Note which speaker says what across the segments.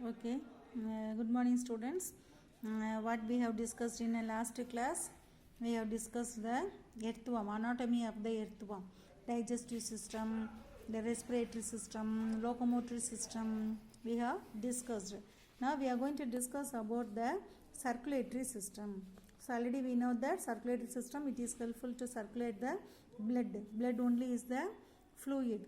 Speaker 1: Okay, good morning students. What we have discussed in the last class, we have discussed the earthworm, anatomy of the earthworm, digestive system, the respiratory system, locomotory system, we have discussed. Now we are going to discuss about the circulatory system. So already we know that circulatory system, it is helpful to circulate the blood. Blood only is the fluid,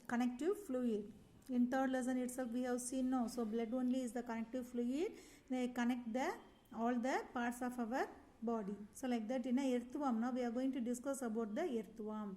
Speaker 1: connective fluid. In third lesson itself we have seen no, so blood only is the connective fluid. They connect the all the parts of our body. So like that in a earthworm, now we are going to discuss about the earthworm.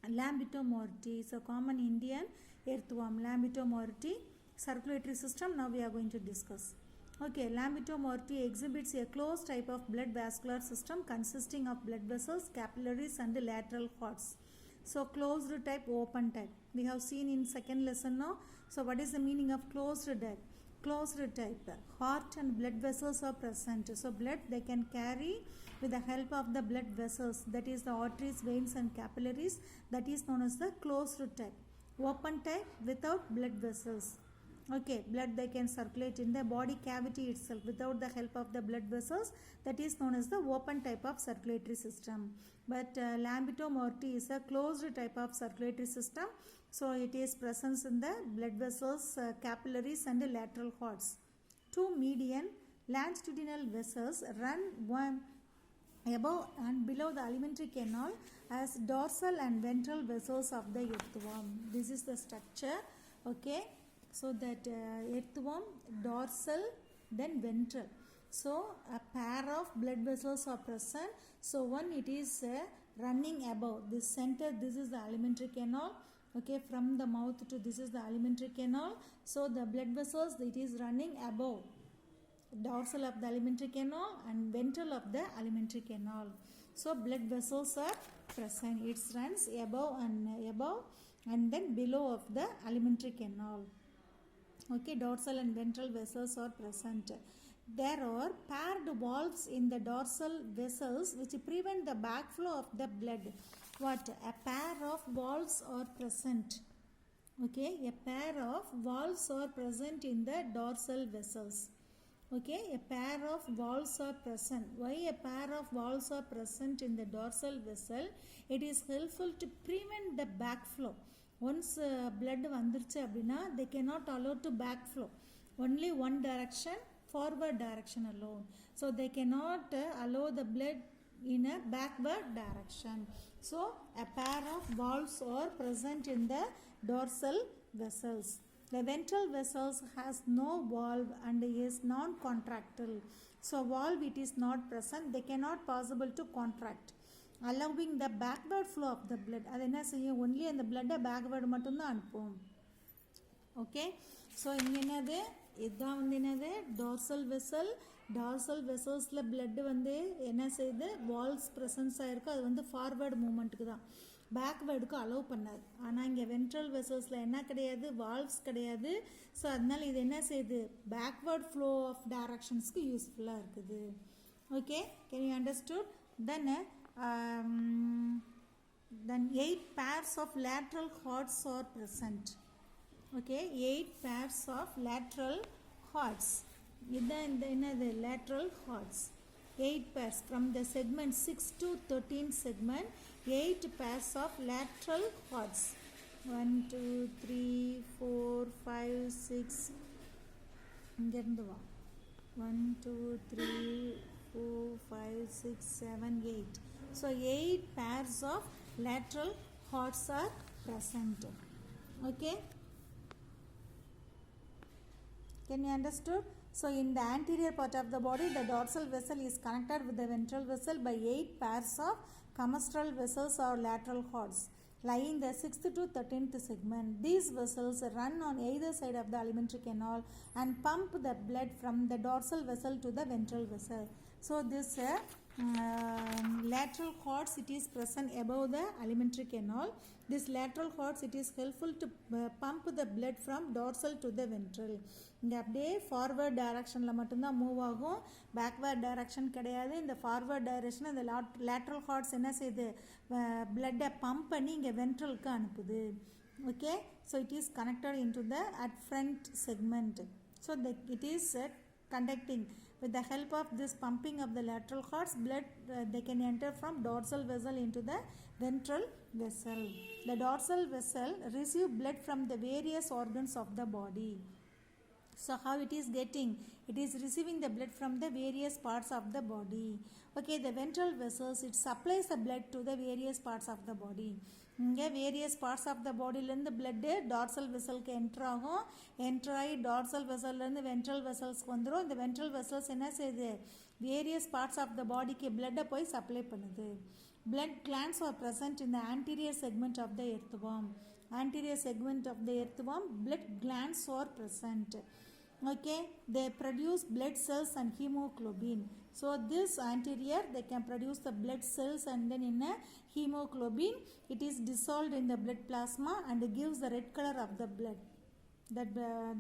Speaker 1: Lambito morti is a common Indian earthworm. Lambito morti, circulatory system, now we are going to discuss. Okay, Lambito morti exhibits a closed type of blood vascular system consisting of blood vessels, capillaries and lateral cords. So closed type, open type. We have seen in second lesson now. So what is the meaning of closed type? Closed type. Heart and blood vessels are present. So blood they can carry with the help of the blood vessels. That is the arteries, veins and capillaries. That is known as the closed type. Open type without blood vessels. Okay, blood they can circulate in the body cavity itself without the help of the blood vessels. That is known as the open type of circulatory system. But Lambito morti is a closed type of circulatory system. So it is present in the blood vessels, capillaries and lateral cords. Two median longitudinal vessels run one above and below the alimentary canal as dorsal and ventral vessels of the earthworm. This is the structure. Okay. So that earthworm, dorsal, then ventral. So a pair of blood vessels are present. So one it is running above this center. This is the alimentary canal. Okay, from the mouth to this is the alimentary canal. So the blood vessels it is running above dorsal of the alimentary canal and ventral of the alimentary canal. So blood vessels are present. It runs above and then below of the alimentary canal. Okay, dorsal and ventral vessels are present. There are paired valves in the dorsal vessels which prevent the backflow of the blood. What? A pair of valves are present. Okay, a pair of valves are present in the dorsal vessels. Okay, a pair of valves are present. Why a pair of valves are present in the dorsal vessel? It is helpful to prevent the backflow. Once blood vandirchu appadina, they cannot allow to backflow. Only one direction, forward direction alone. So they cannot allow the blood in a backward direction. So a pair of valves are present in the dorsal vessels. The ventral vessels has no valve and is non-contractile. So valve it is not present. They cannot possible to contract, allowing the backward flow of the blood. அது என்ன செய்யும்? only அந்த blood backward மட்டும்தான் அனுப்பும். Okay, so இங்க என்னது? இதுதான் வந்து என்னது? dorsal vessel. dorsal vesselsல blood வந்து என்ன செய்யுது? valves presence ஆயிருக்கு. அது வந்து forward movementக்கு தான், பேக்வேர்டுக்கு அலோவ் பண்ணாது. ஆனால் இங்கே வென்ட்ரல் வெசல்ஸில் என்ன கிடையாது? வால்வ்ஸ் கிடையாது. ஸோ அதனால் இது என்ன செய்யுது? பேக்வேர்ட் ஃப்ளோ ஆஃப் டைரக்ஷன்ஸ்க்கு யூஸ்ஃபுல்லாக இருக்குது. Okay, can you understood? Then 8 pairs of lateral cords are present. Okay, 8 pairs of lateral cords. இதுதான் இந்த என்னது? lateral cords. 8 pairs from the segment 6 to 13 segment. 8 pairs of lateral cords. 1 2 3 4 5 6. இங்க இருந்து வா. 1 2 3 4 5 6 7 8. So 8 pairs of lateral cords are present. Okay, can you understood? So in the anterior part of the body, the dorsal vessel is connected with the ventral vessel by 8 pairs of commissural vessels or lateral cords lying the 6th to 13th segment. These vessels run on either side of the alimentary canal and pump the blood from the dorsal vessel to the ventral vessel. So this lateral cords it is present above the alimentary canal. This lateral cords it is helpful to pump the blood from dorsal to the ventral. இங்கே அப்படியே forward டைரக்ஷனில் மட்டும்தான் move ஆகும், backward direction கிடையாது. இந்த forward direction இந்த lateral hearts என்ன செய்யுது? பிளட்டை பம்ப் பண்ணி இங்கே வென்ட்ரலுக்கு அனுப்புது. Okay, so it is connected into the at front segment. So it is conducting. With the help of this pumping of the lateral hearts, blood they can enter from dorsal vessel into the ventral vessel. The dorsal vessel receive blood from the various organs of the body. So how it is getting? It is receiving the blood from the various parts of the body. Okay, the ventral vessels, it supplies the blood to the various parts of the body. இங்கே various parts of the பாடியிலேருந்து blood dorsal வெசலுக்கு entry ஆகும். Entry ஆகி dorsal வெசல்லேருந்து ventral வெசல்ஸ்க்கு வந்துடும். இந்த ventral vessels என்ன செய்யுது? வேரியஸ் பார்ட்ஸ் ஆஃப் த பாடிக்கு பிளட்டை போய் சப்ளை பண்ணுது. Blood glands are present in the anterior segment of the earthworm. Anterior segment of the earthworm, blood glands are present. Okay, they produce blood cells and hemoglobin. So this anterior, they can produce the blood cells and then in a hemoglobin, it is dissolved in the blood plasma and gives the red color of the blood.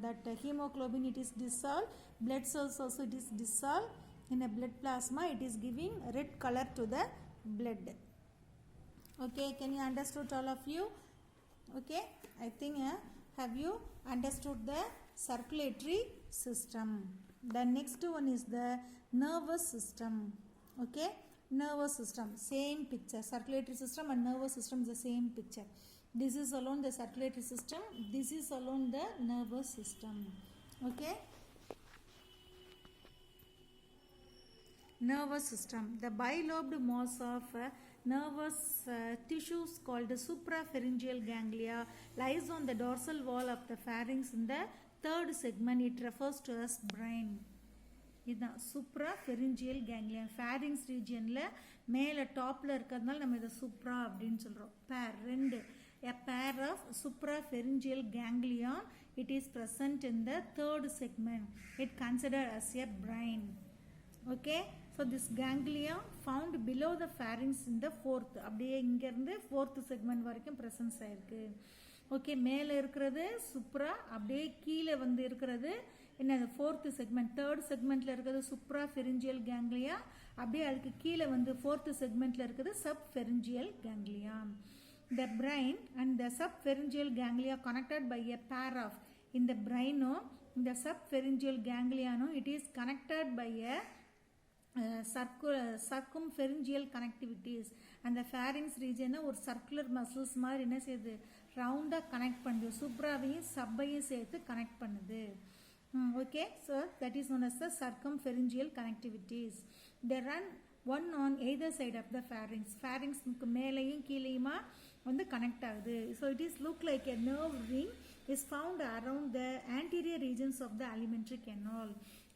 Speaker 1: That hemoglobin, it is dissolved. Blood cells also it is dissolved in a blood plasma. It is giving red color to the blood. Okay, can you understood all of you? Okay, I think have you understood the circulatory system? The next one is the nervous system. Okay, nervous system, same picture. Circulatory system and nervous system is the same picture. This is alone the circulatory system, this is alone the nervous system. Okay, nervous system, the bilobed mass of nervous tissues called suprapharyngeal ganglia lies on the dorsal wall of the pharynx in the third segment. It refers to as brain. இதுதான் suprapharyngeal ganglia. pharynx regionல மேலே டாப்பில் இருக்கிறதுனால நம்ம இதை சுப்ரா அப்படின்னு சொல்கிறோம். ரெண்டு a pair of suprapharyngeal ganglion, it is present in the third segment. It considered as a brain. Okay, so this ganglia found below the pharynx in the fourth, அப்படியே இங்கேருந்து fourth segment வரைக்கும் presence ஆயிருக்கு. Okay, மேலே இருக்கிறது சுப்ரா, அப்படியே கீழே வந்து இருக்கிறது என்னது fourth segment. தேர்ட் செக்மெண்ட்டில் இருக்கிறது suprapharyngeal ganglia, அப்படியே அதுக்கு கீழே வந்து fourth segmentல இருக்கிறது subpharyngeal ganglia. The brain and the subpharyngeal ganglia connected by a pair of, in the brain the subpharyngeal ganglia it is connected by a circumpharyngeal connectivities. and the pharynx region ஒரு circular muscles மாதிரி என்ன செய்யுது? ரவுண்டாக connect பண்ணுது. சுப்ராவையும் சப்பையும் சேர்த்து connect பண்ணுது. Okay, so that is known as the circumpharyngeal connectivities. They run one on either side of the pharynx. pharynx மேலையும் கீழையுமா வந்து கனெக்ட் ஆகுது. So it is look like a nerve ring is found around the anterior regions of the alimentary canal.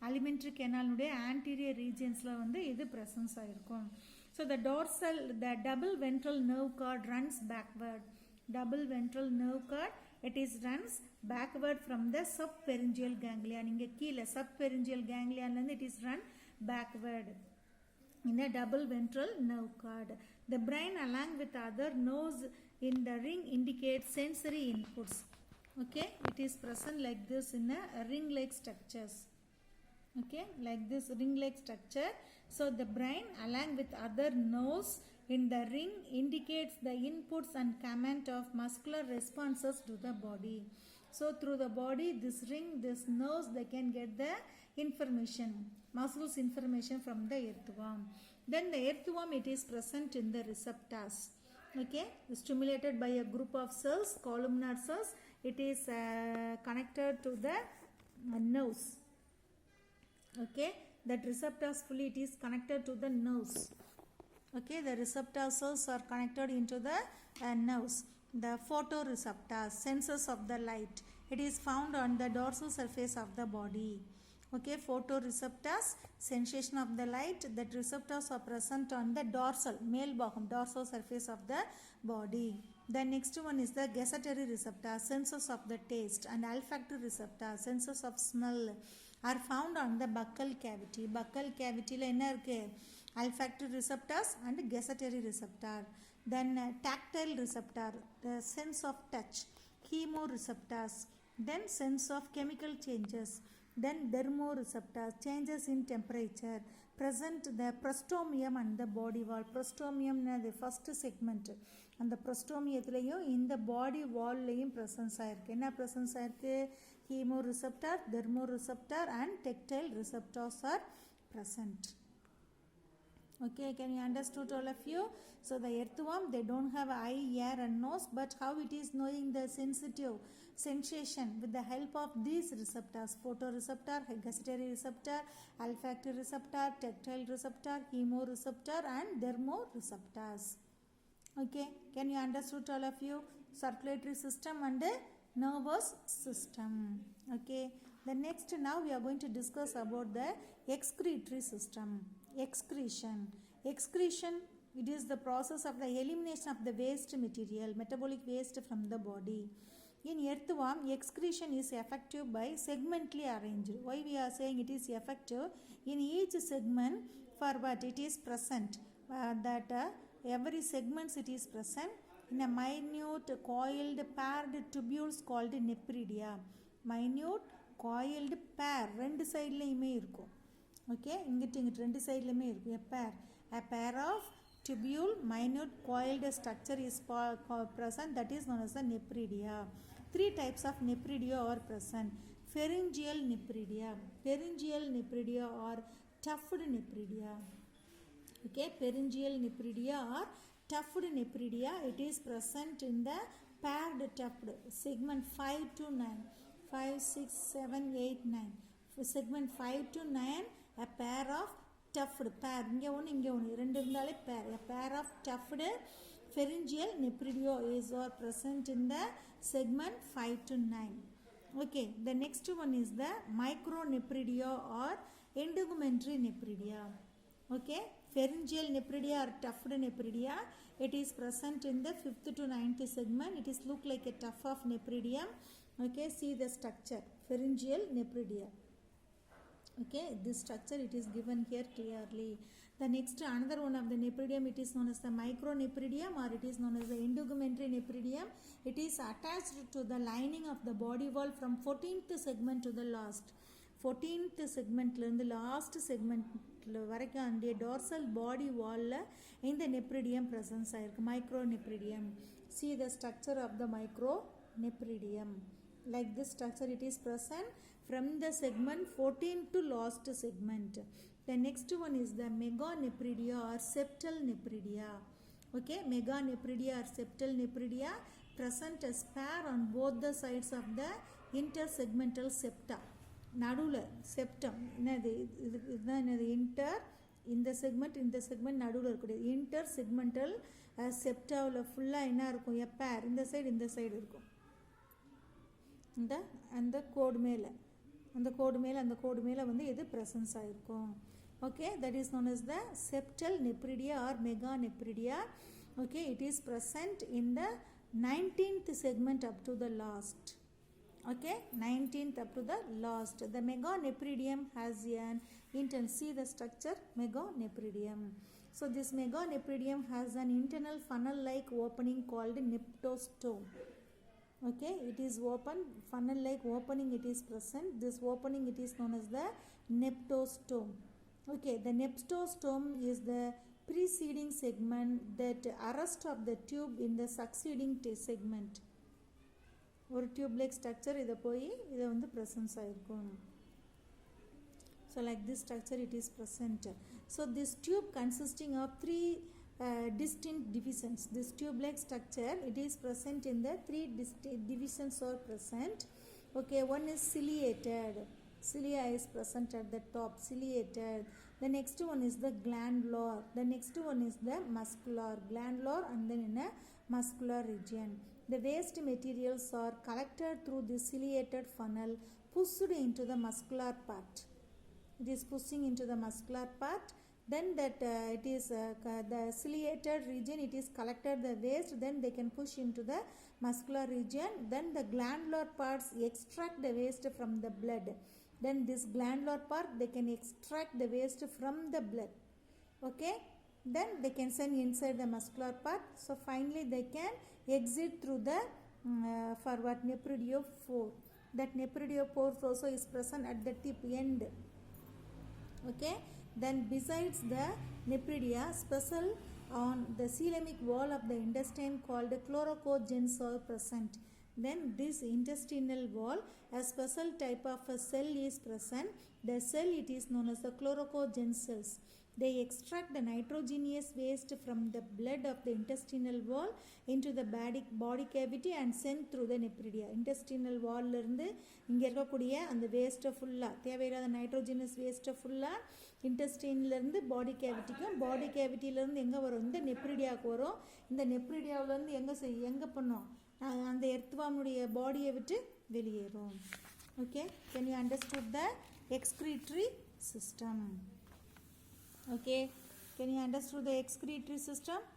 Speaker 1: alimentary canal உடைய anterior regionsல வந்து இது presence ஆயிருக்கும். So the double ventral nerve cord runs backward. double ventral nerve cord, it is runs backward from the subpharyngeal ganglia. நீங்க கீழே subpharyngeal ganglia it is run backward in the double ventral nerve cord. The brain along with other nerves in the ring indicates sensory inputs. Okay, it is present like this in a ring-like structures. Okay, like this ring-like structure. So the brain along with other nerves in the ring indicates the inputs and command of muscular responses to the body. So through the body, this ring, this nerves, they can get the information, muscles information from the earthworm. Then the earthworm, it is present in the receptors. Okay, stimulated by a group of cells, columnar cells. It is connected to the nerves. Okay, that receptors fully it is connected to the nerves. Okay, the receptor cells are connected into the nerves. The photoreceptors, sensors of the light, it is found on the dorsal surface of the body. Okay, photoreceptors, sensation of the light, that receptors are present on the dorsal, dorsal surface of the body. The next one is the gustatory receptors, sensors of the taste, and olfactory receptors, sensors of smell, are found on the buccal cavity. Buccal cavity la enna irukku? Olfactory receptors and gustatory receptor. Then tactile receptor, the sense of touch. Chemoreceptors, then sense of chemical changes. Then thermoreceptors, changes in temperature. Present the prostomium and the body wall. Prostomium na the first segment. And the prostomium இந்த body wall லையும் presence ஆயிருக்கு. என்ன presence ஆயிருக்கு? chemoreceptor, thermoreceptor and tactile receptors are present. Okay, can you understood all of you? So the earthworm, they don't have eye, ear and nose, but how it is knowing the sensitive sensation with the help of these receptors: photoreceptor, gustatory receptor, olfactory receptor, tactile receptor, chemoreceptor and thermoreceptors. Okay, can you understood all of you? Circulatory system and nervous system. Okay, the next now we are going to discuss about the excretory system. Excretion. Excretion, it is the process of the elimination of the waste material, metabolic waste from the body. In earthworm, excretion is effective by segmentally arranged. Why we are saying it is effective? In each segment, for what it is present, every segment it is present in a minute coiled paired tubules called nephridia. Minute coiled pair, ரெண்டு சைட்லையுமே இருக்கும். Okay, இங்கிட்டு ரெண்டு சைட்லையுமே இருக்கும். A pair of tubule minute coiled structure is present, that is known as the nephridia. Three types of nephridia are present. Pharyngeal nephridia or tufted nephridia. Okay, pharyngeal nephridia or tufted nephridia, it is present in the paired tufted segment 5 to 9, 5, 6, 7, 8, 9. For segment 5 to 9, a pair of tufted pair, இங்கே ஒன்று ரெண்டு இருந்தாலே pair, a pair of tufted pharyngeal nephridia is or present in the segment 5 to 9. Okay, the next one is the micronephridia or integumentary nephridia. Okay, pharyngeal nephridia or tufted nephridia, it is present in the 5th to 9th segment. It is look like a tuft of nephridium. Okay, see the structure, pharyngeal nephridia. Okay, this structure it is given here clearly. The next another one of the nephridium, it is known as the micronephridium or it is known as the integumentary nephridium. It is attached to the lining of the body wall from 14th segment to the last. 14th segment the last segment வரைக்கும் அந்த dorsal body wall in the nephridium presence ஆயிருக்கு, micronephridium. See the structure of the micronephridium. Like this structure it is present from the segment 14 to last segment. The next one is the meganephridia or septal nephridia. Okay, meganephridia or septal nephridia present as pair on both the sides of the intersegmental septa. நடுவில் septum என்னது, இதுதான் என்னது, இந்த segment நடுவில் இருக்கக்கூடிய inter segmental செப்டாவில் ஃபுல்லாக என்ன இருக்கும், எப்பேர் இந்த சைடு இருக்கும். அந்த கோடு மேலே வந்து இது ப்ரெசன்ஸ் ஆகிருக்கும். Okay, that is known as the septal nephridia or meganephridia. Okay, it is present in the 19th segment up to the last. Okay, 19th up to the last. The meganephridium has an internal, see the structure, meganephridium. So this meganephridium has an internal funnel like opening called nephstome. Okay, it is open, funnel like opening it is present. This opening it is known as the nephstome. Okay, the nephstome is the preceding segment that arrest of the tube in the succeeding segment. ஒரு tube like structure இதை வந்து presence ஆகிருக்கும். So like this structure it is present. So this tube consisting of three distinct divisions. This tube like structure it is present in the three divisions are present. Okay, one is ciliated, cilia is present at the top, ciliated. The next one is the glandular, the next one is the muscular, glandular and then in a muscular region. The waste materials are collected through the ciliated funnel, pushed into the muscular part. It is pushing into the muscular part. Then that it is the ciliated region, it is collected the waste, then they can push into the muscular region. Then the glandular parts extract the waste from the blood. Then this glandular part they can extract the waste from the blood. Okay, then they can send inside the muscular part. So finally they can exit through the forward nephridiophore. That nephridiophore also is present at the tip end. Okay, then besides the nephridia, special on the coelomic wall of the intestine called chlorocogens are present. then this intestinal wall, a special type of a cell is present. The cell, it is known as the chlorocogen cells. They extract the nitrogenous waste from the blood of the intestinal wall into the body cavity and send through the nephridia. Intestinal wall இருந்து இங்க இருக்கக்கூடிய அந்த வேஸ்ட்டை ஃபுல்லாக தேவையில்லாத nitrogenous வேஸ்ட்டை ஃபுல்லாக இன்டெஸ்டைன்லேருந்து பாடி கேவிட்டிக்கும், பாடி கேவிட்டியிலேருந்து எங்கே வரும், இந்த நெப்ரிடியாவுக்கு வரும். இந்த நெப்ரிடியாவிலேருந்து எங்கே பண்ணோம், அந்த எர்த்வாமுடைய பாடியை விட்டு வெளியேறும். Okay, can you understood the excretory system? Okay, can you understand the excretory system?